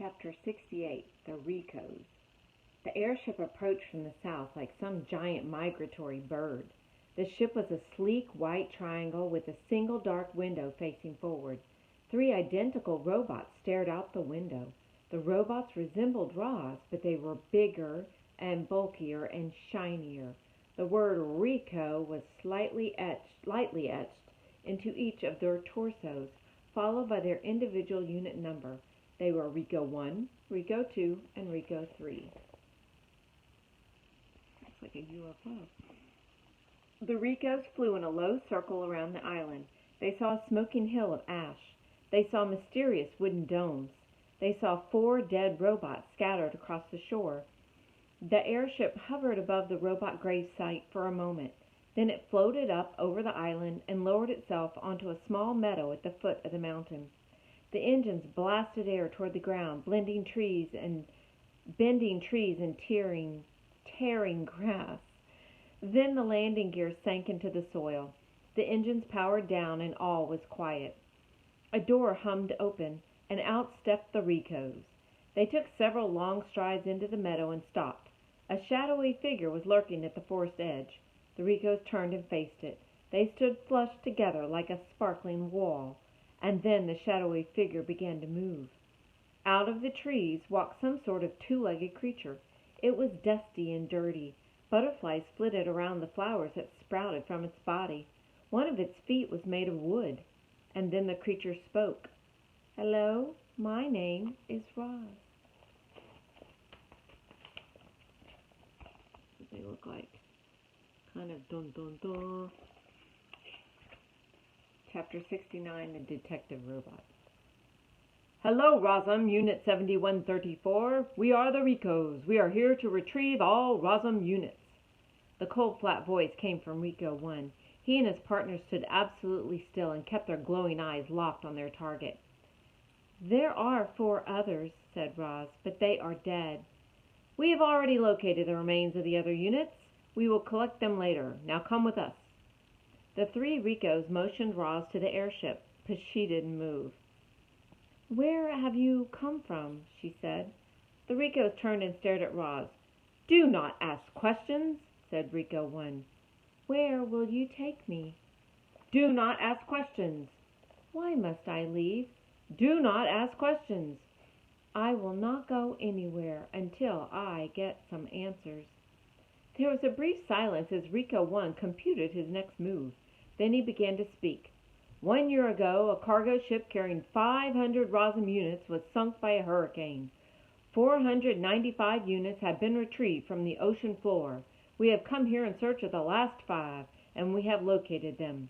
Chapter 68 The Ricos. The airship approached from the south like some giant migratory bird. The ship was a sleek white triangle with a single dark window facing forward. Three identical robots stared out the window. The robots resembled Roz, but they were bigger and bulkier and shinier. The word Rico was lightly etched into each of their torsos, followed by their individual unit number. They were Rico 1, Rico 2, and Rico 3. Looks like a UFO. The Ricos flew in a low circle around the island. They saw a smoking hill of ash. They saw mysterious wooden domes. They saw 4 dead robots scattered across the shore. The airship hovered above the robot grave site for a moment. Then it floated up over the island and lowered itself onto a small meadow at the foot of the mountain. The engines blasted air toward the ground, bending trees and tearing grass. Then the landing gear sank into the soil. The engines powered down and all was quiet. A door hummed open, and out stepped the Ricos. They took several long strides into the meadow and stopped. A shadowy figure was lurking at the forest edge. The Ricos turned and faced it. They stood flush together like a sparkling wall, and then the shadowy figure began to move. Out of the trees walked some sort of 2-legged creature. It was dusty and dirty. Butterflies flitted around the flowers that sprouted from its body. One of its feet was made of wood. And then the creature spoke. "Hello, my name is Roz." What they look like? Kind of dun dun dun. Chapter 69 The Detective Robot. "Hello, Rosum, Unit 7134. We are the Ricos. We are here to retrieve all Rosum units." The cold, flat voice came from Rico 1. He and his partner stood absolutely still and kept their glowing eyes locked on their target. "There are 4 others," said Roz, "but they are dead." "We have already located the remains of the other units. We will collect them later. Now come with us." The 3 Ricos motioned Roz to the airship, but she didn't move. "Where have you come from?" she said. The Ricos turned and stared at Roz. "Do not ask questions," said Rico 1. "Where will you take me?" "Do not ask questions." "Why must I leave?" "Do not ask questions." "I will not go anywhere until I get some answers." There was a brief silence as Rico 1 computed his next move. Then he began to speak. "1 year ago, a cargo ship carrying 500 Rosum units was sunk by a hurricane. 495 units have been retrieved from the ocean floor. We have come here in search of the last 5, and we have located them.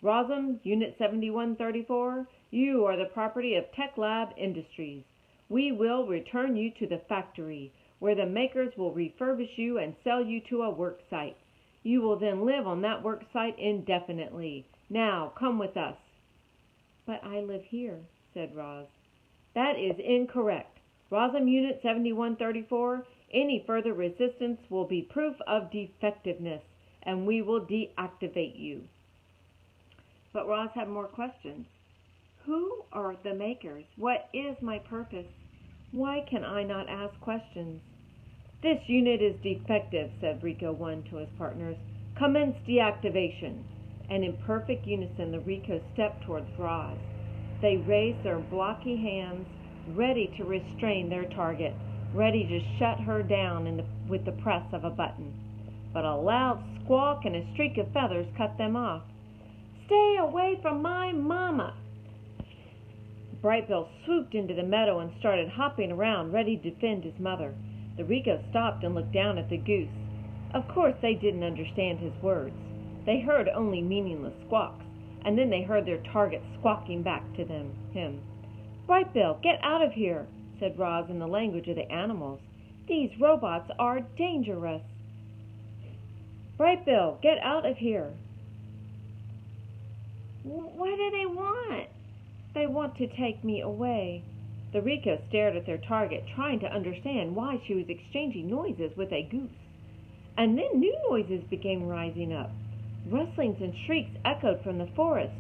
Rosum, Unit 7134, you are the property of Tech Lab Industries. We will return you to the factory, where the makers will refurbish you and sell you to a work site. You will then live on that work site indefinitely. Now, come with us." "But I live here," said Roz. "That is incorrect. Rosum Unit 7134, any further resistance will be proof of defectiveness, and we will deactivate you." But Roz had more questions. "Who are the makers? What is my purpose? Why can I not ask questions?" "This unit is defective," said Rico 1 to his partners. "Commence deactivation." And in perfect unison the Ricos stepped towards Roz. They raised their blocky hands, ready to restrain their target, ready to shut her down with the press of a button. But a loud squawk and a streak of feathers cut them off. "Stay away from my mama!" Brightbill swooped into the meadow and started hopping around, ready to defend his mother. The Ricos stopped and looked down at the goose. Of course they didn't understand his words. They heard only meaningless squawks, and then they heard their target squawking back to him. "Brightbill, get out of here," said Roz in the language of the animals. "These robots are dangerous." "Brightbill, get out of here." "What do they want?" "They want to take me away." The Ricos stared at their target, trying to understand why she was exchanging noises with a goose. And then new noises began rising up. Rustlings and shrieks echoed from the forest.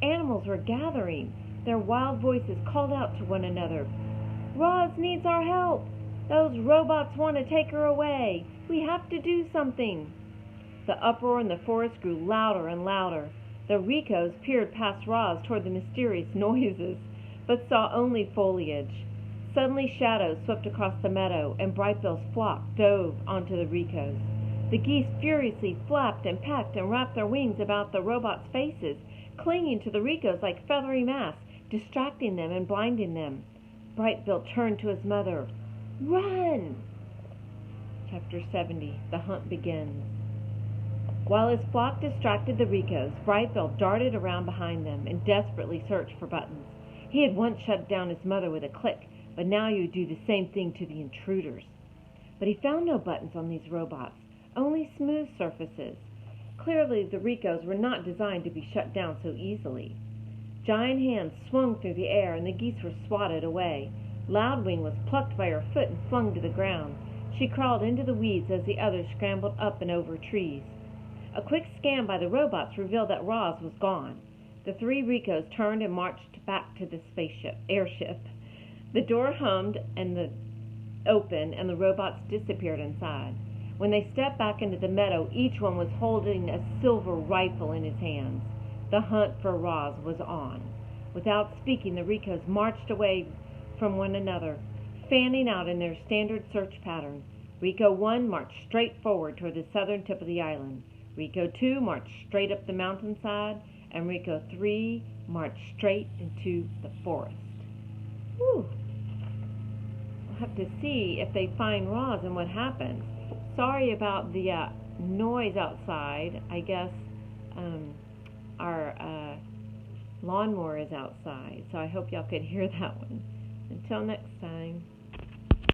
Animals were gathering. Their wild voices called out to one another. Roz needs our help! Those robots want to take her away! We have to do something!" The uproar in the forest grew louder and louder. The Ricos peered past Roz toward the mysterious noises, but saw only foliage. Suddenly shadows swept across the meadow, and Brightbill's flock dove onto the Ricos. The geese furiously flapped and pecked and wrapped their wings about the robots' faces, clinging to the Ricos like feathery masks, distracting them and blinding them. Brightbill turned to his mother. "Run!" Chapter 70. The Hunt Begins. While his flock distracted the Ricos, Brightbill darted around behind them and desperately searched for buttons. He had once shut down his mother with a click, but now he would do the same thing to the intruders. But he found no buttons on these robots, only smooth surfaces. Clearly the Ricos were not designed to be shut down so easily. Giant hands swung through the air and the geese were swatted away. Loudwing was plucked by her foot and flung to the ground. She crawled into the weeds as the others scrambled up and over trees. A quick scan by the robots revealed that Roz was gone. The three Ricos turned and marched back to the airship. The door hummed open and the robots disappeared inside. When they stepped back into the meadow, each one was holding a silver rifle in his hands. The hunt for Roz was on. Without speaking, the Ricos marched away from one another, fanning out in their standard search pattern. Rico 1 marched straight forward toward the southern tip of the island. Rico 2 marched straight up the mountainside, and Rico 3 marched straight into the forest. Whew. We'll have to see if they find Roz and what happens. Sorry about the noise outside. I guess our lawnmower is outside, so I hope y'all could hear that one. Until next time.